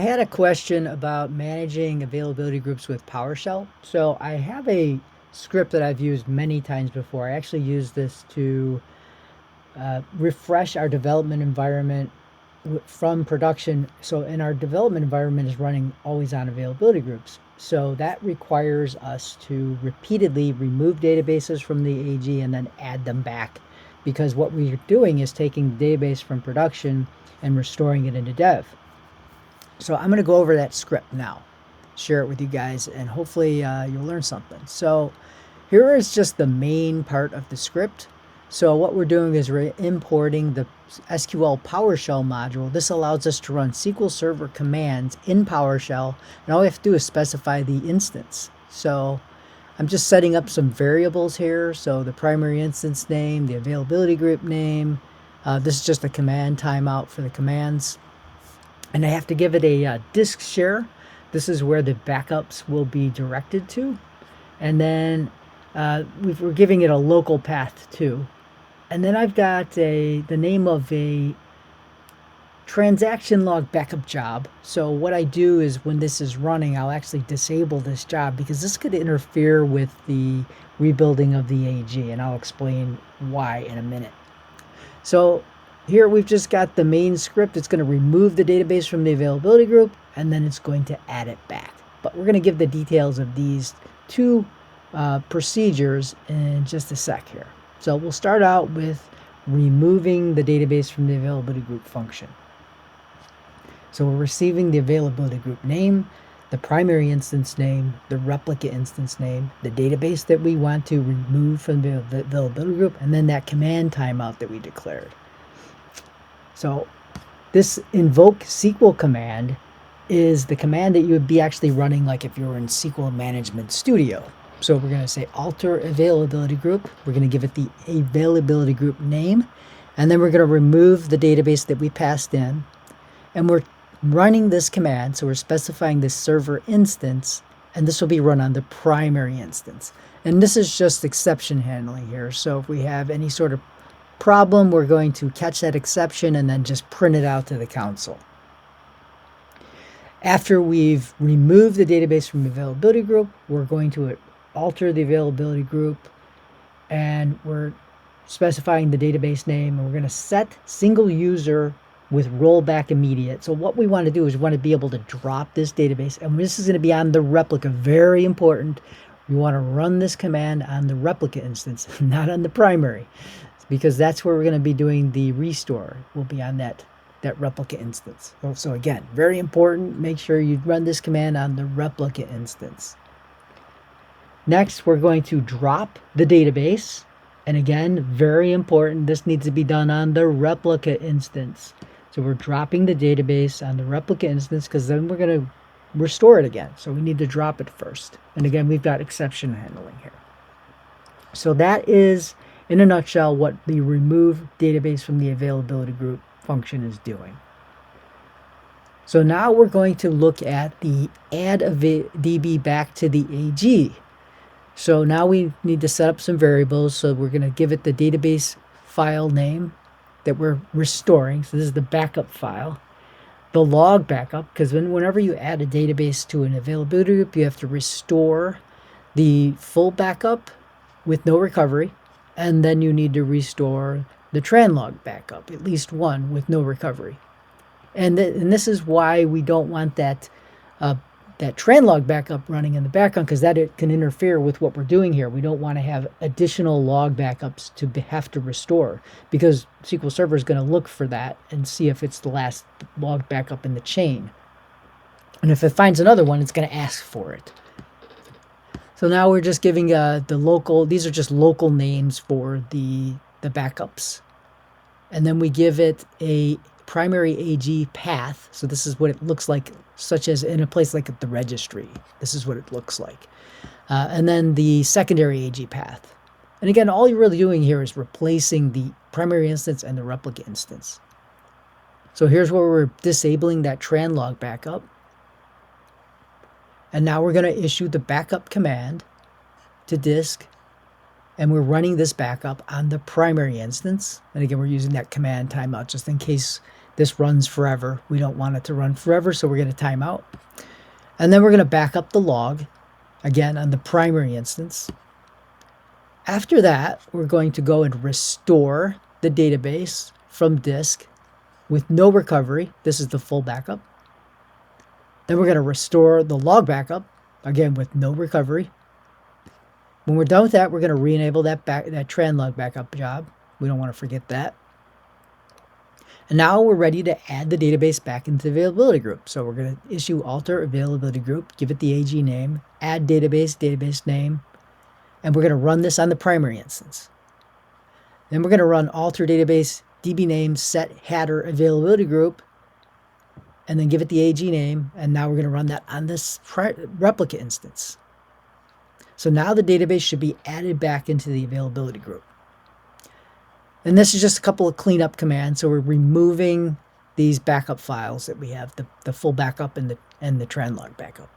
I had a question about managing availability groups with PowerShell. So I have a script that I've used many times before. I actually use this to refresh our development environment from production. So in our development environment is running always on availability groups. So that requires us to repeatedly remove databases from the AG and then add them back. Because what we're doing is taking the database from production and restoring it into dev. So I'm going to go over that script now, share it with you guys, and hopefully you'll learn something. So here is just the main part of the script. So what we're doing is we're importing the SQL PowerShell module. This allows us to run SQL Server commands in PowerShell, and all we have to do is specify the instance. So I'm just setting up some variables here. So the primary instance name, the availability group name. This is just a command timeout for the commands. And I have to give it a disk share. This is where the backups will be directed to. And then we're giving it a local path too. And then I've got the name of a transaction log backup job. So what I do is when this is running, I'll actually disable this job because this could interfere with the rebuilding of the AG. And I'll explain why in a minute. So here we've just got the main script. It's going to remove the database from the availability group, and then it's going to add it back. But we're going to give the details of these two procedures in just a sec here. So we'll start out with removing the database from the availability group function. So we're receiving the availability group name, the primary instance name, the replicate instance name, the database that we want to remove from the availability group, and then that command timeout that we declared. So this invoke SQL command is the command that you would be actually running like if you were in SQL Management Studio. So we're going to say alter availability group. We're going to give it the availability group name, and then we're going to remove the database that we passed in, and we're running this command. So we're specifying this server instance, and this will be run on the primary instance. And this is just exception handling here. So if we have any sort of problem, we're going to catch that exception and then just print it out to the console. After we've removed the database from the availability group, we're going to alter the availability group, and we're specifying the database name, and we're going to set single user with rollback immediate. So what we want to do is we want to be able to drop this database, and this is going to be on the replica. Very important. We want to run this command on the replica instance, not on the primary, because that's where we're going to be doing the restore. Will be on that replica instance. So again, very important. Make sure you run this command on the replica instance. Next, we're going to drop the database. And again, very important. This needs to be done on the replica instance. So we're dropping the database on the replica instance because then we're going to restore it again. So we need to drop it first. And again, we've got exception handling here. So that is, in a nutshell, what the remove database from the availability group function is doing. So now we're going to look at the add a DB back to the AG. So now we need to set up some variables. So we're going to give it the database file name that we're restoring. So this is the backup file. The log backup, because whenever you add a database to an availability group, you have to restore the full backup with no recovery. And then you need to restore the tran log backup, at least one with no recovery. And this is why we don't want that tran log backup running in the background, because it can interfere with what we're doing here. We don't want to have additional log backups to have to restore, because SQL Server is going to look for that and see if it's the last log backup in the chain. And if it finds another one, it's going to ask for it. So now we're just giving the local, these are just local names for the backups. And then we give it a primary AG path. So this is what it looks like, such as in a place like the registry. This is what it looks like. And then the secondary AG path. And again, all you're really doing here is replacing the primary instance and the replica instance. So here's where we're disabling that tran log backup. And now we're going to issue the backup command to disk. And we're running this backup on the primary instance. And again, we're using that command timeout just in case this runs forever. We don't want it to run forever, so we're going to time out. And then we're going to back up the log, again, on the primary instance. After that, we're going to go and restore the database from disk with no recovery. This is the full backup. Then we're going to restore the log backup, again, with no recovery. When we're done with that, we're going to re-enable that trend log backup job. We don't want to forget that. And now we're ready to add the database back into the availability group. So we're going to issue alter availability group, give it the AG name, add database name, and we're going to run this on the primary instance. Then we're going to run alter database DB name set header availability group, and then give it the AG name, and now we're going to run that on this replica instance. So now the database should be added back into the availability group. And this is just a couple of cleanup commands. So we're removing these backup files that we have, the full backup and the trend log backup.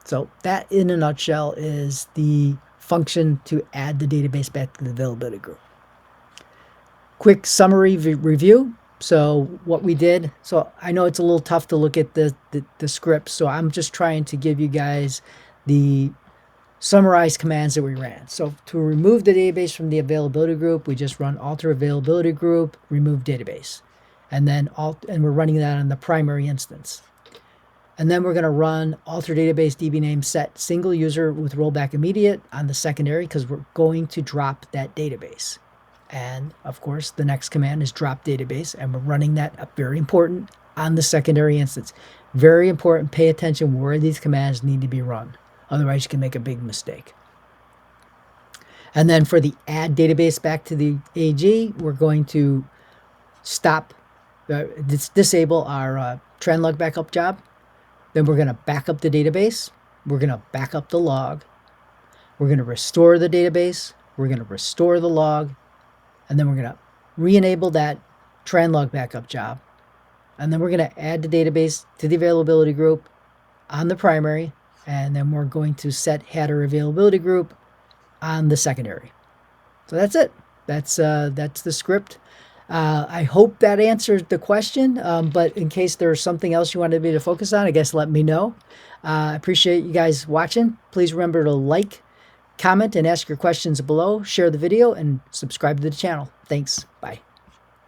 So that, in a nutshell, is the function to add the database back to the availability group. Quick summary review. So what we did, so I know it's a little tough to look at the script, so I'm just trying to give you guys the summarized commands that we ran. So to remove the database from the availability group, we just run alter availability group, remove database. And then we're running that on the primary instance. And then we're going to run alter database DB name set single user with rollback immediate on the secondary, because we're going to drop that database. And of course, the next command is drop database, and we're running that up, very important, on the secondary instance. Very important, pay attention where these commands need to be run. Otherwise, you can make a big mistake. And then for the add database back to the AG, we're going to disable our trend log backup job. Then we're going to back up the database. We're going to back up the log. We're going to restore the database. We're going to restore the log. And then we're going to re-enable that trend log backup job. And then we're going to add the database to the availability group on the primary. And then we're going to set header availability group on the secondary. So that's it. That's the script. I hope that answered the question, but in case there's something else you wanted me to focus on, I guess let me know. I appreciate you guys watching. Please remember to like, comment, and ask your questions below. Share the video and subscribe to the channel. Thanks. Bye.